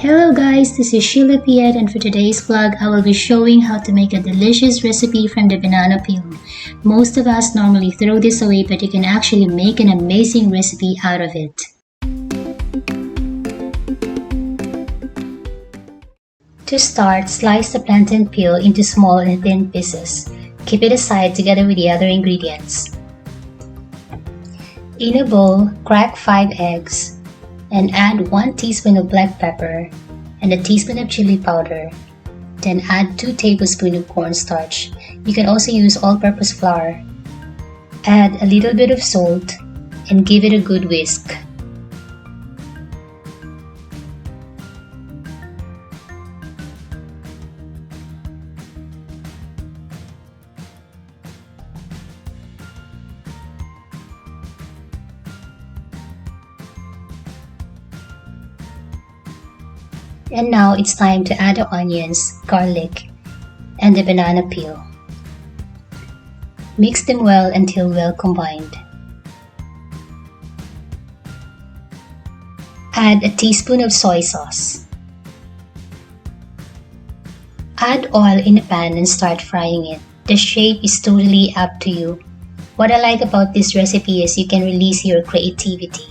Hello guys, this is Shiela Piet, and for today's vlog, I will be showing how to make a delicious recipe from the banana peel. Most of us normally throw this away, but you can actually make an amazing recipe out of it. To start, slice the plantain peel into small and thin pieces. Keep it aside together with the other ingredients. In a bowl, crack 5 eggs and add 1 teaspoon of black pepper and a teaspoon of chili powder. Then add 2 tablespoons of cornstarch. You can also use all-purpose flour. Add a little bit of salt and give it a good whisk. And now it's time to add the onions, garlic, and the banana peel. Mix them well until well combined. Add a teaspoon of soy sauce. Add oil in a pan and start frying it. The shape is totally up to you. What I like about this recipe is you can release your creativity.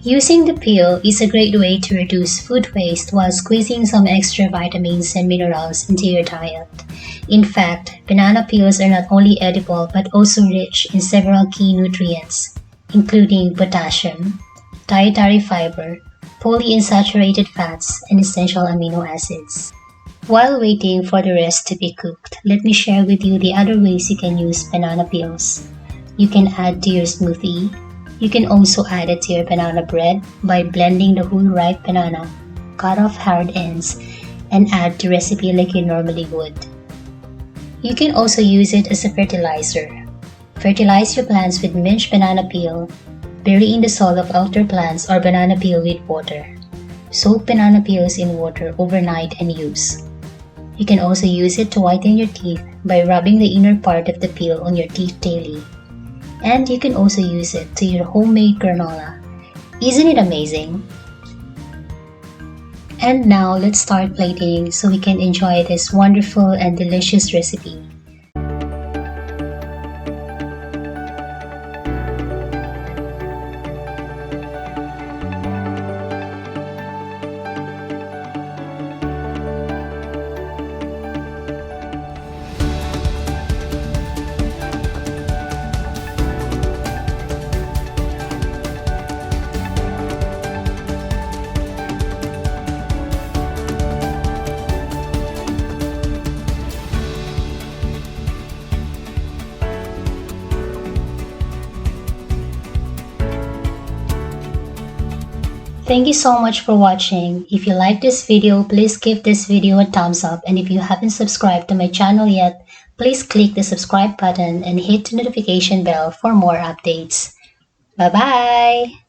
Using the peel is a great way to reduce food waste while squeezing some extra vitamins and minerals into your diet. In fact, banana peels are not only edible but also rich in several key nutrients, including potassium, dietary fiber, polyunsaturated fats, and essential amino acids. While waiting for the rest to be cooked, let me share with you the other ways you can use banana peels. You can add to your smoothie. You can also add it to your banana bread by blending the whole ripe banana, cut off hard ends, and add the recipe like you normally would. You can also use it as a fertilizer. Fertilize your plants with minced banana peel, bury in the soil of outer plants or banana peel with water. Soak banana peels in water overnight and use. You can also use it to whiten your teeth by rubbing the inner part of the peel on your teeth daily. And you can also use it to your homemade granola. Isn't it amazing? And now let's start plating so we can enjoy this wonderful and delicious recipe. Thank you so much for watching. If you like this video, please give this video a thumbs up, and if you haven't subscribed to my channel yet, please click the subscribe button and hit the notification bell for more updates. Bye bye!